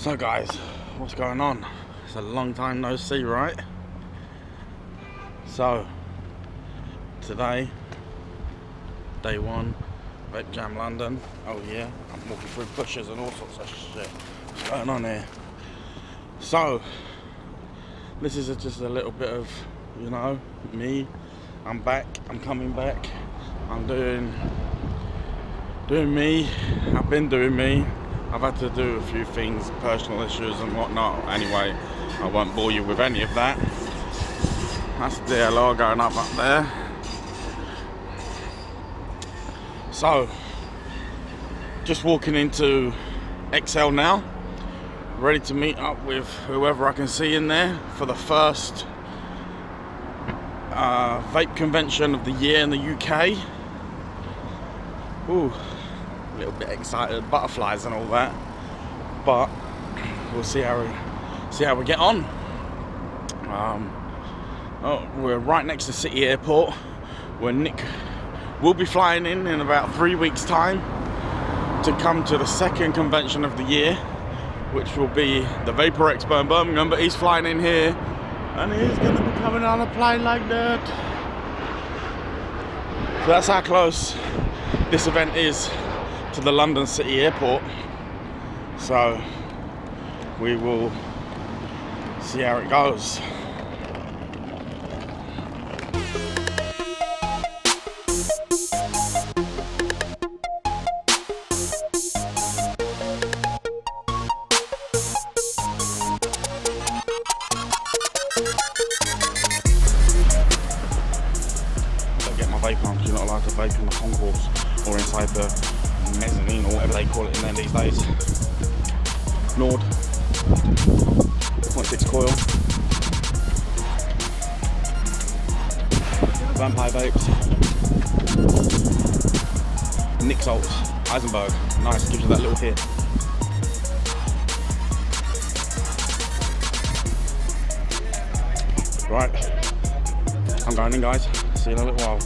So guys, what's going on? It's a long time no see, right? So today, day one, VapeJam London. Oh yeah, I'm walking through bushes and all sorts of shit. What's going on here? So this is just a little bit of, you know, me. I'm back, I'm coming back. I'm doing me. I've been doing me. I've had to do a few things, personal issues and whatnot. Anyway, I won't bore you with any of that. That's the DLR going up there. So, just walking into XL now, ready to meet up with whoever I can see in there for the first vape convention of the year in the UK. Ooh. A little bit excited, butterflies and all that, but we'll see how we get on. We're right next to City Airport, where Nick will be flying in about 3 weeks' time to come to the second convention of the year, which will be the Vapor Expo in Birmingham. But he's flying in here, and he's going to be coming on a plane like that. So that's how close this event is to the London City Airport. So we will see how it goes. Don't get my vape on, because you're not allowed to vape in the concourse or inside the mezzanine or whatever they call it in there these days. Nord 0.6 coil, Vampire Vapes, Nick Salts, Eisenberg. Nice, gives you that little hit. Right, I'm going in, guys. See you in a little while.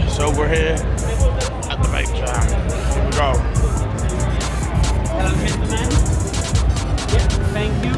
So we're here at the VapeJam. Here we go. Hello, gentlemen. Yeah, thank you.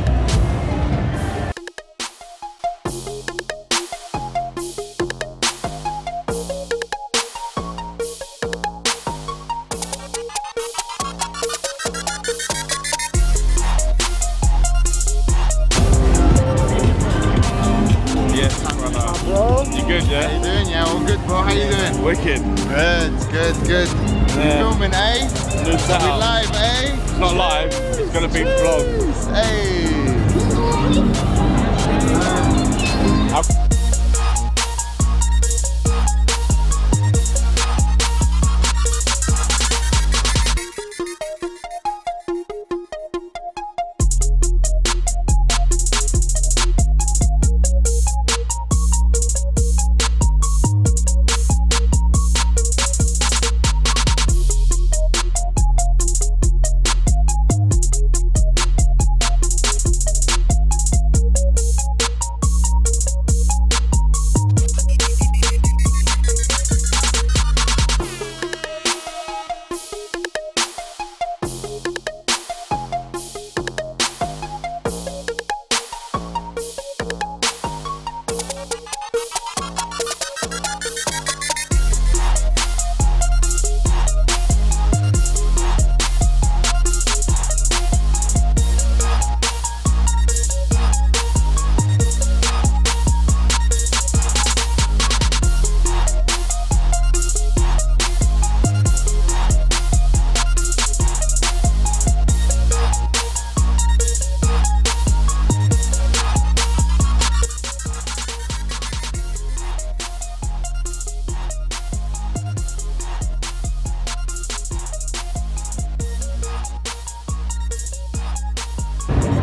Bro, you good, yeah? How you doing? Yeah, all good, bro. How you doing? Wicked. Good. Yeah. Filming, eh? New setup. We live, eh? It's not live, it's gonna be vlogged. Hey.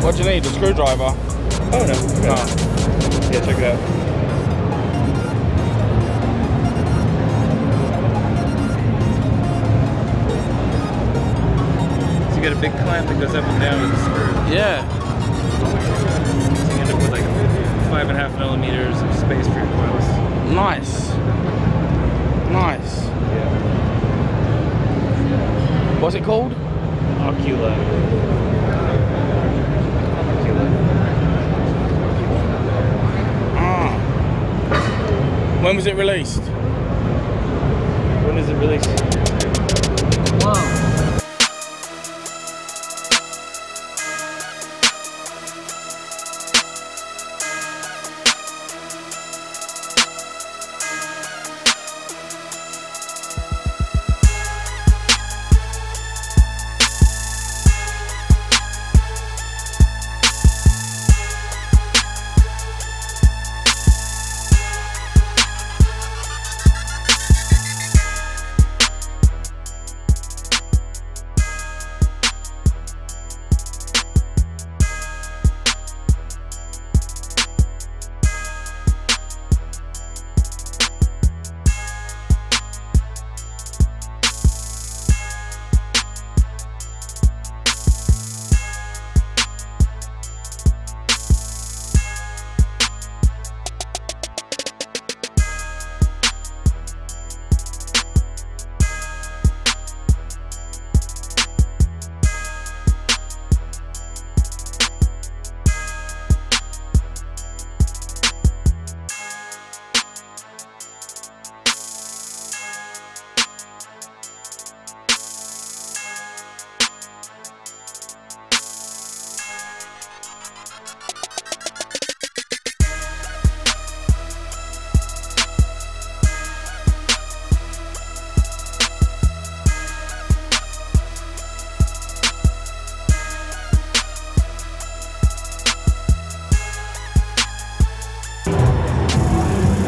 What do you need? A screwdriver? Oh no. No. Yeah, check it out. So you got a big clamp that goes up and down with the screw. Yeah. So you end up with like 5.5 millimeters of space for your coils. Nice. Nice. Yeah. What's it called? Ocula. Ah. When was it released? When is it released? Whoa.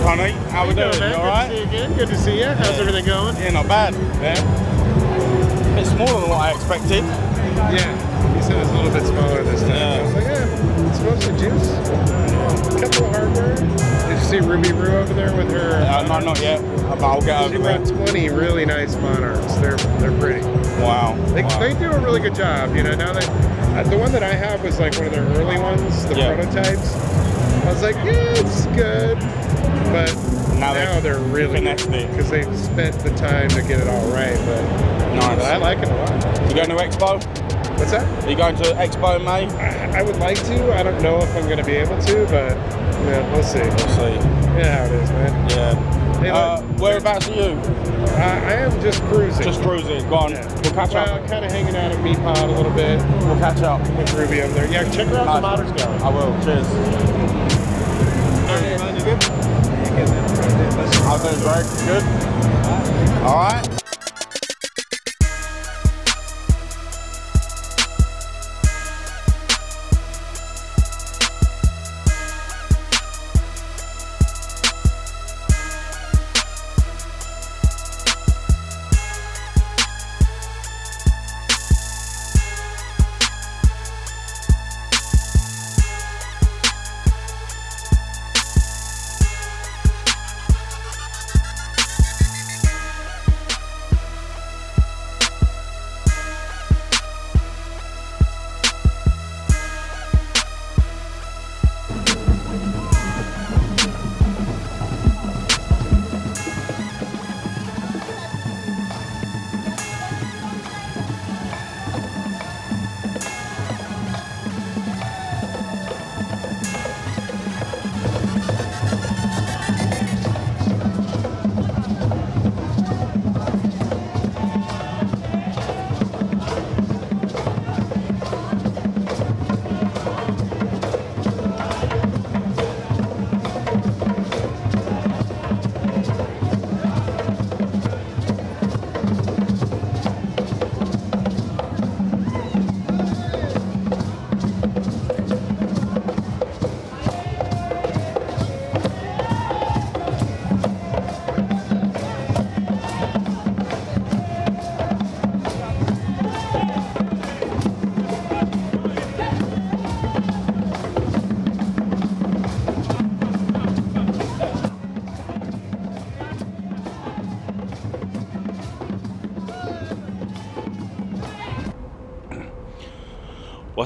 Honey, how we doing? You alright? Good to see you again. Good to see you. How's everything going? Yeah, not bad. Yeah. A bit smaller than what I expected. Yeah. He said it's a little bit smaller this time. Yeah. I was like, yeah, it's mostly juice. A couple of hardware. Did you see Ruby Roo over there with her? No, not yet, but I'll get She over brought it. 20 really nice monarchs. They're pretty. Wow. They Wow. do a really good job. You know, now that the one that I have was like one of their early ones, the Yeah. prototypes. I was like, yeah, it's good, but now they're really finessed it. because they've spent the time to get it all right. But Nice. I like it a lot. You going to Expo? What's that? Are you going to Expo in May? I would like to. I don't know if I'm going to be able to, but yeah, we'll see. We'll see. Yeah, how it is, man. Yeah. Hey, look, Whereabouts are you? I am just cruising. Just cruising. Go on. Yeah. We'll catch Well, up. kind of hanging out at Meat Pod a little bit We'll catch up. with Ruby over there. Yeah, check her out the Nice. Modders Gallery. I will. Cheers. You good? How's it, Greg? Good? All right.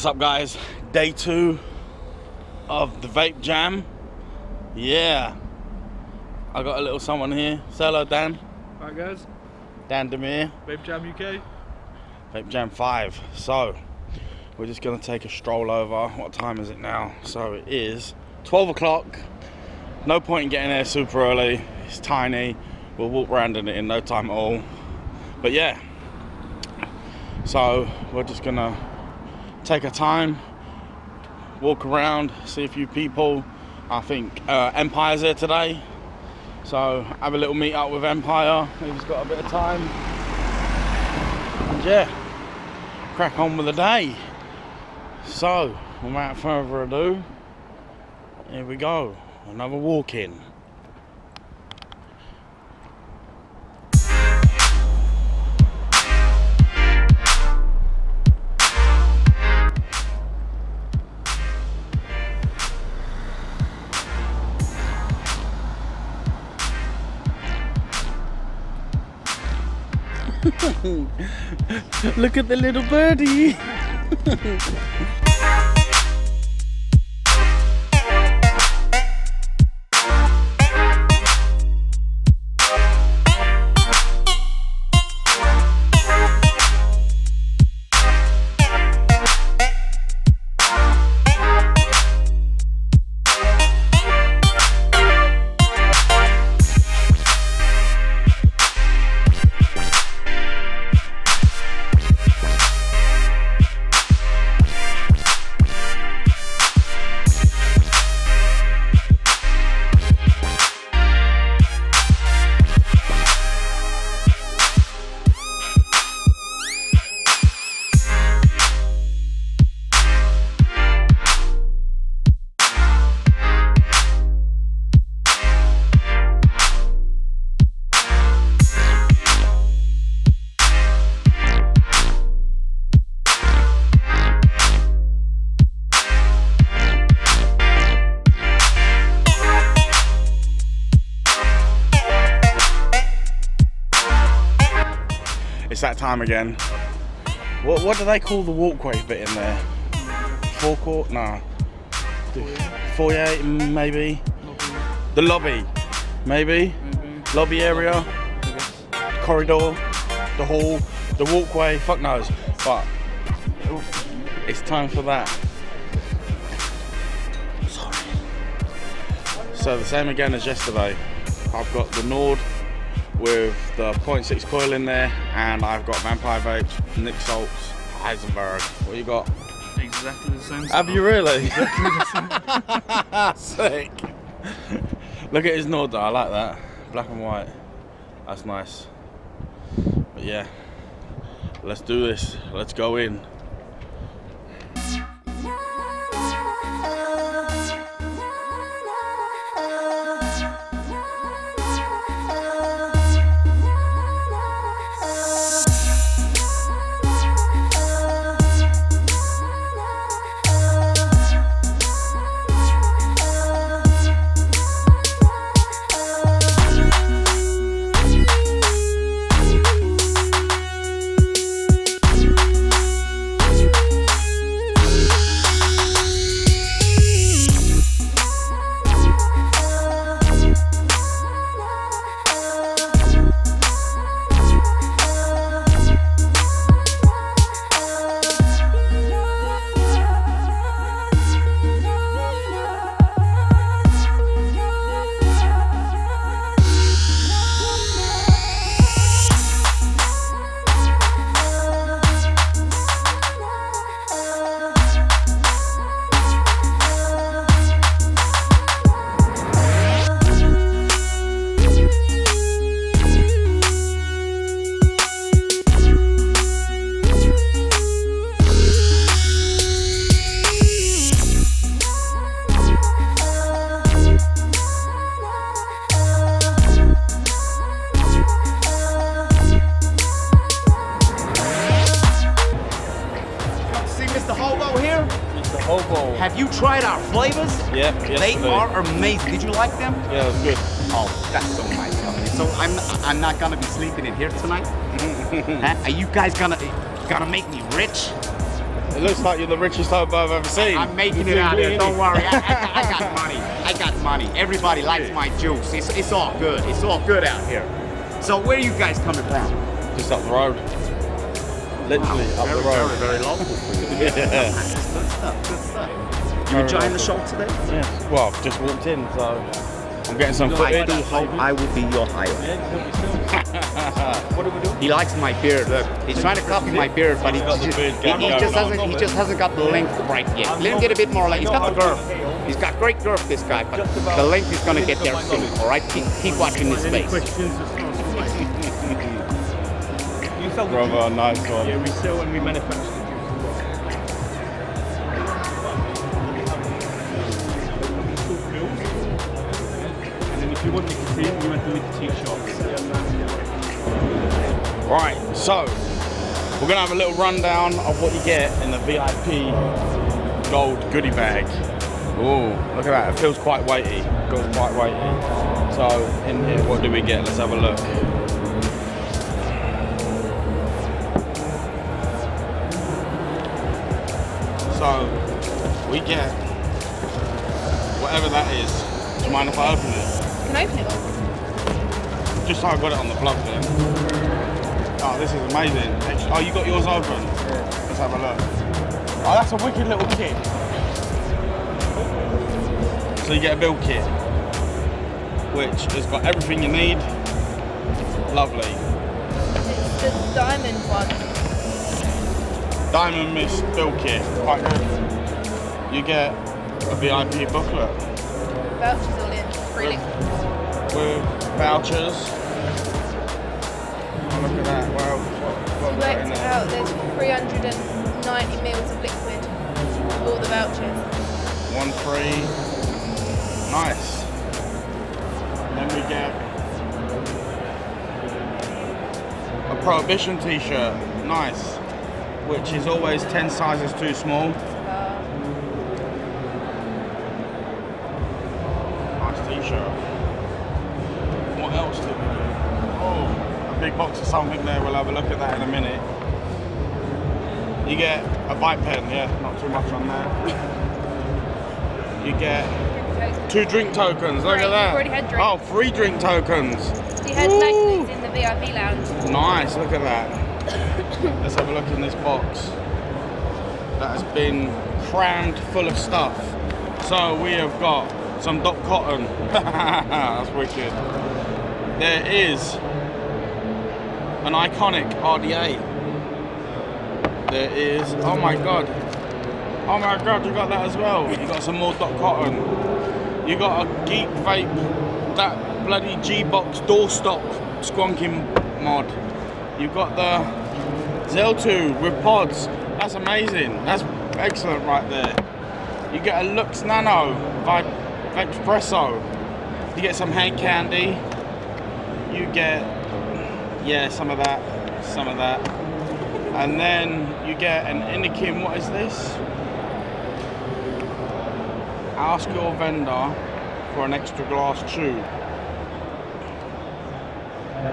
What's up, guys? Day 2 of the VapeJam. Yeah, I got a little someone here. Say hello, Dan. Alright, guys. Dan Demir. VapeJam UK. VapeJam 5. So we're just gonna take a stroll over. What time is it now? So it is 12 o'clock. No point in getting there super early. It's tiny. We'll walk around in it in no time at all. But yeah, so we're just gonna take our time, walk around, see a few people. I think Empire's here today, so have a little meet up with Empire. He's got a bit of time, and yeah, crack on with the day. So without further ado, here we go, another walk in. Look at the little birdie. It's that time again. What do they call the walkway bit in there? Forecourt? Nah. Foyer, maybe? The lobby, maybe? Lobby area? Corridor? The hall? The walkway? Fuck knows. But it's time for that. Sorry. So the same again as yesterday. I've got the Nord with the 0.6 coil in there, and I've got Vampire Vapes, Nick Salts, Heisenberg. What you got? Exactly the same. Have you really? Exactly the same. Sick. Look at his Nord though, I like that. Black and white. That's nice. But yeah, let's do this. Let's go in. Hobo. Have you tried our flavors? Yeah, they are amazing. Did you like them? Yeah, it was good. Oh, that's so nice of you. So I'm not gonna be sleeping in here tonight. Huh? Are you guys gonna make me rich? It looks like you're the richest hobo I've ever seen. I'm making it out there. Don't worry. I got money. I got money. Everybody likes my juice. It's all good. It's all good out here. So where are you guys coming from? Just up the road. Literally up the road. Very, very local for you. Yeah. Good stuff. Good stuff. You enjoying the show today? Yes. Well, I've just walked in, so I'm getting some footage. I will be your highlight. What do we do? He likes my beard. Look, he's trying to copy my beard, but he just hasn't got the length right yet. Let him get a bit more length. He's got the girth. He's got great girth, this guy, but the length is gonna get there soon. All right, keep watching his face. Brother, nice one. Yeah, we sell and we manufacture. If you want nicotine, you want the nicotine shots. Right, so we're gonna have a little rundown of what you get in the VIP gold goodie bag. Oh, look at that, it feels quite weighty. Feels quite weighty. So in here, what do we get? Let's have a look. So we get whatever that is. Do you mind if I open it? Can I open it all? Just so I got it on the plug then. Oh, this is amazing. Oh, you got yours open? Yeah. Let's have a look. Oh, that's a wicked little kit. So you get a build kit, which has got everything you need. Lovely. It's the diamond one. Diamond Mist build kit, quite good. You get a VIP booklet. Vouchers all in, free liquids. With vouchers. Oh, look at that, wow. We worked it out, there's 390 mils of liquid, all the vouchers. 1 free. Nice. Then we get a Prohibition t-shirt, nice. Which is always 10 sizes too small. Nice t-shirt. What else did we do? Oh, a big box of something there. We'll have a look at that in a minute. You get a Vape pen, yeah, not too much on there. You get 2 drink tokens, look at that. Already had drinks. Oh, 3 drink tokens. You had magnets in the VIP lounge. Nice, look at that. Let's have a look in this box. That has been crammed full of stuff. So we have got some Doc Cotton. That's wicked. There is an iconic RDA. There is, oh my god, you got that as well. You got some more Doc Cotton. You got a Geek Vape, that bloody G-Box doorstop squonking mod. You've got the Zell2 with pods. That's amazing. That's excellent right there. You get a Lux Nano Vape Espresso. You get some hand candy. You get, yeah, some of that. And then you get an Inikim, what is this? Ask your vendor for an extra glass tube.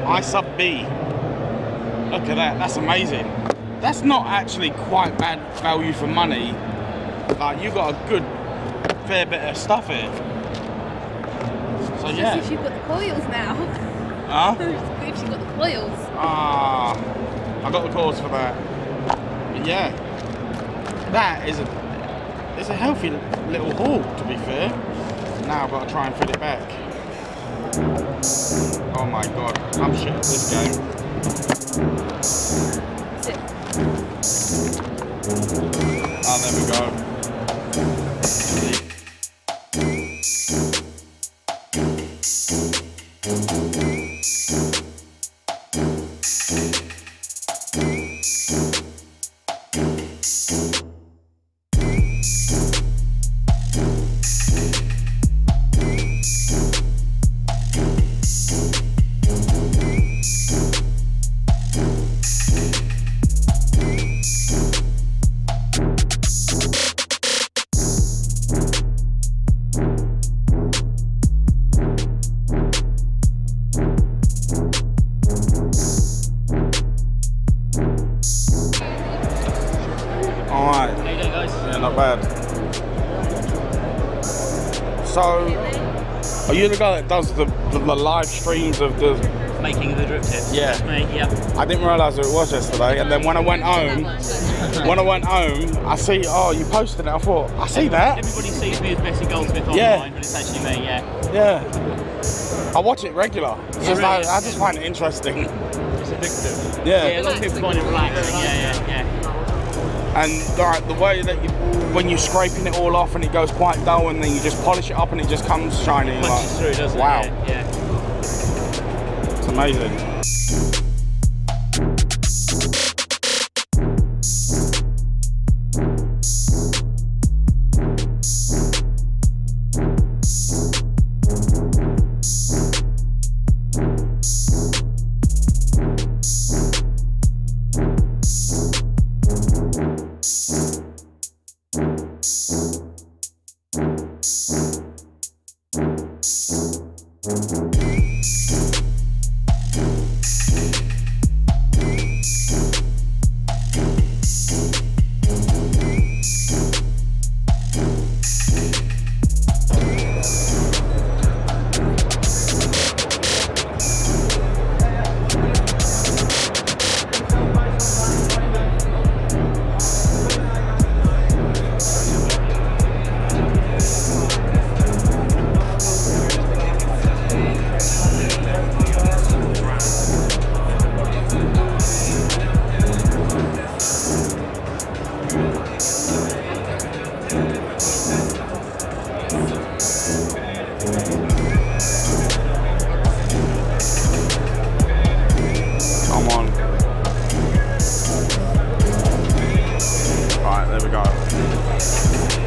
I sub B. Look at that, that's amazing. That's not actually quite bad value for money. Like, you got a good, fair bit of stuff here. So yeah. Just if you've got the coils now. Huh? If you've got the coils. Ah, I got the coils for that. But yeah, that is a healthy little haul, to be fair. Now I've got to try and fit it back. Oh my god, I'm shit at this game. Oh, there we go. So, are you the guy that does the live streams of the making the drip tips? Yeah. That's me, yeah. I didn't realise who it was yesterday, and then when I went home, I see, oh, you posted it. I thought, I see that. Everybody sees me as Bessie Goldsmith online, but it's actually me, yeah. Yeah. I watch it regular. It's just really? I just find it interesting. It's addictive. Yeah. Yeah, a lot of people find it relaxing. Yeah. And like the way that when you're scraping it all off and it goes quite dull, and then you just polish it up and it just comes shiny. Punches through, doesn't wow. it? Yeah. It's amazing.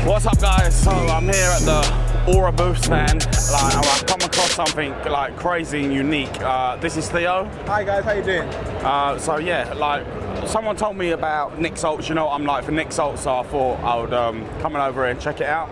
What's up, guys? So I'm here at the Aura booth stand. Like, I've come across something like crazy and unique. This is Theo. Hi guys, how you doing? So yeah, like someone told me about Nick Salts. You know what I'm like for Nick Salts, so I thought I would come over here and check it out.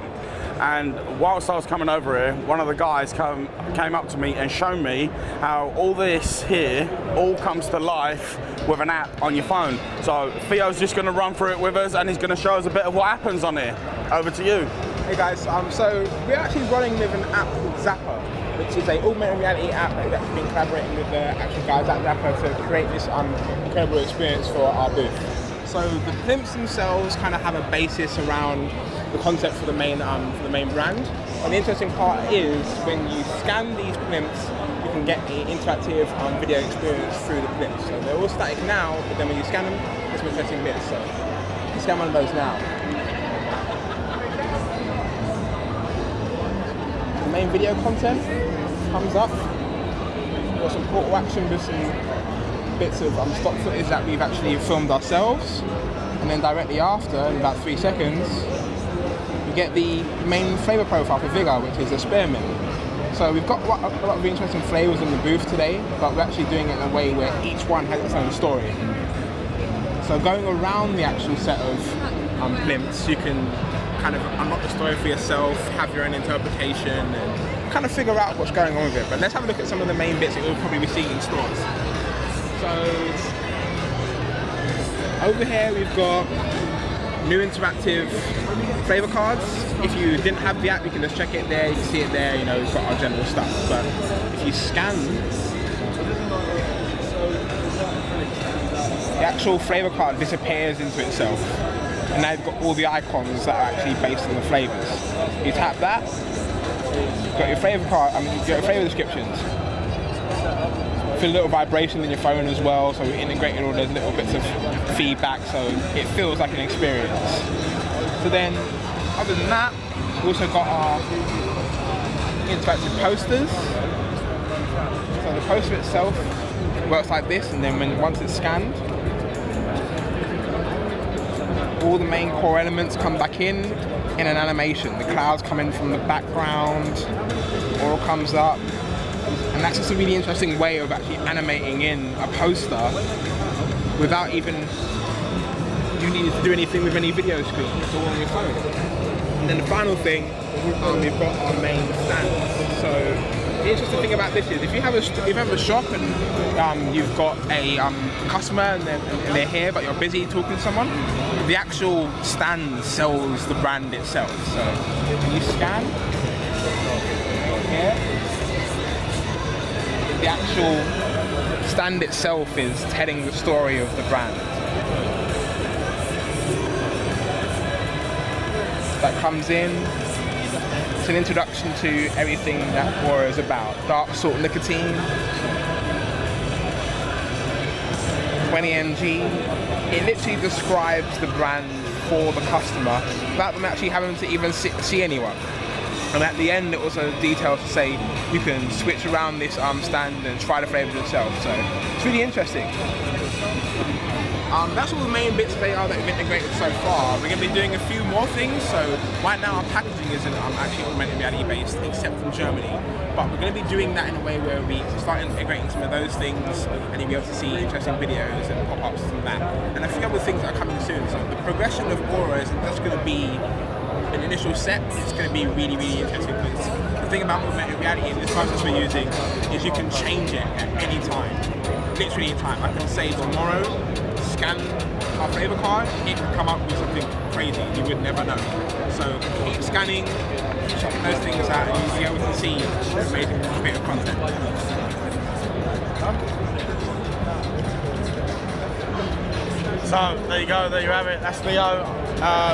And whilst I was coming over here, one of the guys came up to me and showed me how all this here all comes to life with an app on your phone. So Theo's just going to run through it with us, and he's going to show us a bit of what happens on here. Over to you. Hey guys, so we're actually running with an app called Zapper, which is an augmented reality app that we've actually been collaborating with the actual guys at Zapper to create this incredible experience for our booth. So the plimps themselves kind of have a basis around the concept for the main brand. And the interesting part is when you scan these plimps, you can get the interactive video experience through the plimps. So they're all static now, but then when you scan them, there's some interesting bits. So you can scan one of those now. The main video content comes up. We've got some call to action with some bits of stock footage that we've actually filmed ourselves. And then directly after, in about 3 seconds, you get the main flavour profile for Vigor, which is a spearmint. So we've got a lot of interesting flavours in the booth today, but we're actually doing it in a way where each one has its own story. So going around the actual set of plimps, you can kind of unlock the story for yourself, have your own interpretation, and kind of figure out what's going on with it. But let's have a look at some of the main bits that you'll probably be seeing in stores. So over here we've got new interactive flavour cards. If you didn't have the app, you can just check it there, you can see it there, you know, we've got our general stuff. But if you scan, the actual flavour card disappears into itself. And now you've got all the icons that are actually based on the flavours. You tap that, you've got your flavour card, you've got your flavour descriptions. Feel a little vibration in your phone as well, so we integrated all those little bits of feedback so it feels like an experience. So then, other than that, we also got our interactive posters. So the poster itself works like this, and then once it's scanned, all the main core elements come back in an animation. The clouds come in from the background, all comes up. And that's just a really interesting way of actually animating in a poster without even you needing to do anything with any video screen. It's all on your phone. And then the final thing, we've got our main stand. So the interesting thing about this is if you have a shop and you've got a customer and they're here but you're busy talking to someone, the actual stand sells the brand itself. So when you scan, the actual stand itself is telling the story of the brand. That comes in. It's an introduction to everything that Aura is about. Dark salt nicotine, 20 mg. It literally describes the brand for the customer without them actually having to even see anyone. And at the end, it also details to say you can switch around this stand and try the flavours yourself. So it's really interesting. That's all the main bits they are that we've integrated so far. We're going to be doing a few more things. So right now our packaging isn't actually augmented reality based, except from Germany. But we're going to be doing that in a way where we start integrating some of those things, and you'll be able to see interesting videos and pop-ups from that. And a few other things that are coming soon. So the progression of Aura isn't just going to be an initial set. It's going to be really, really interesting. Because the thing about augmented reality in this process we're using is you can change it at any time. Literally any time. I can say tomorrow, scan our flavour card, it can come up with something crazy you would never know. So keep scanning, keep checking those things out, and you'll be able to see an amazing bit of content. So there you go, there you have it. That's Leo.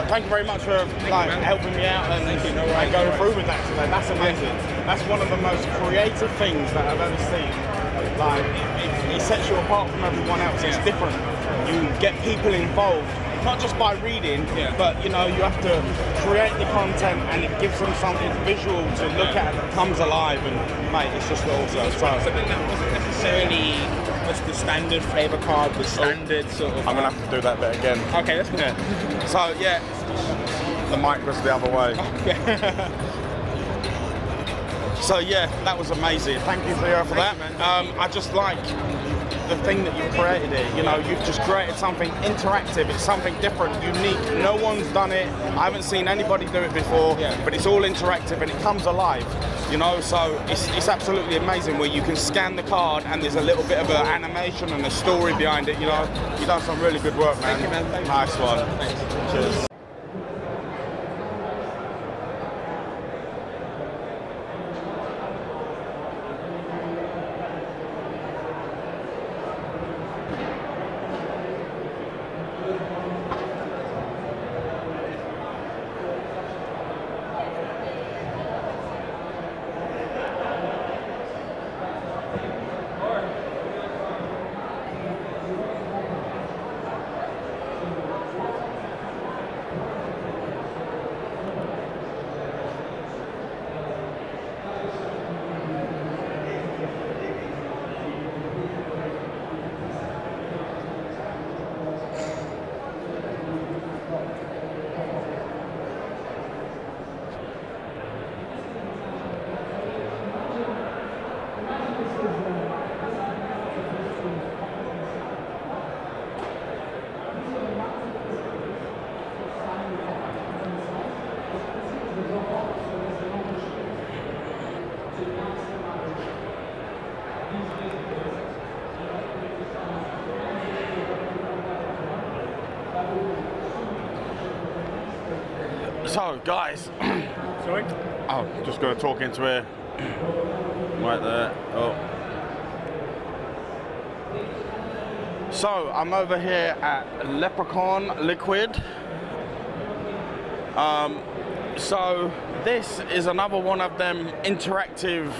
Thank you very much for helping me out and going through with that today. That's amazing. That's one of the most creative things that I've ever seen. Like it sets you apart from everyone else. It's different. You get people involved, not just by reading, but you know, you have to create the content and it gives them something visual to look at that comes alive, and mate, it's just awesome. So something that wasn't necessarily the standard flavour card, the standard sort of... I'm gonna have to do that bit again. Okay, that's good. So yeah, the mic was the other way. So yeah, that was amazing. Thank you, Theo, for that. I just like the thing that you created here. You know, you've just created something interactive. It's something different, unique. No one's done it. I haven't seen anybody do it before, but it's all interactive and it comes alive. You know, so it's absolutely amazing where you can scan the card and there's a little bit of an animation and a story behind it. You know, you've done some really good work, man. Thank you, man. Thank you. Nice one. Thanks. Cheers. So guys, Sorry? oh, just gonna talk into it right there. Oh. So I'm over here at Leprechaun Liquid. So this is another one of them interactive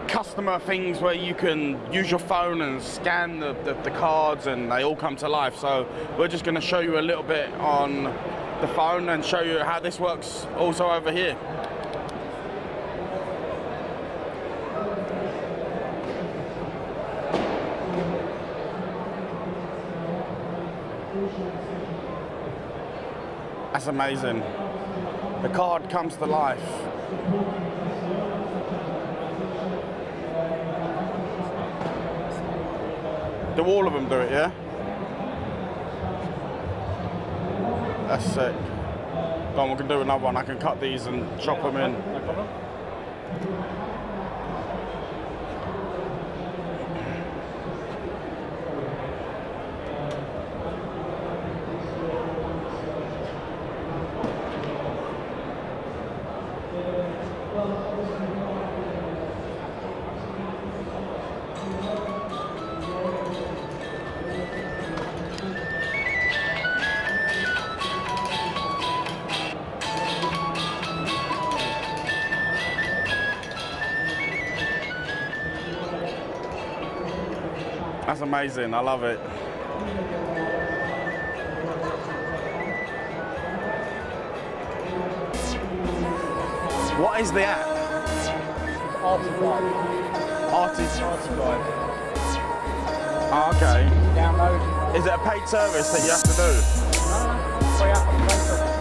customer things where you can use your phone and scan the cards and they all come to life. So we're just going to show you a little bit on the phone and show you how this works also over here. That's amazing. The card comes to life. Do all of them do it, yeah? That's sick. Go on, we can do another one. I can cut these and chop them in. No problem. That's amazing. I love it. What is the app? Artist Guide. Oh, okay. Download. Is it a paid service that you have to do? Free app on Facebook.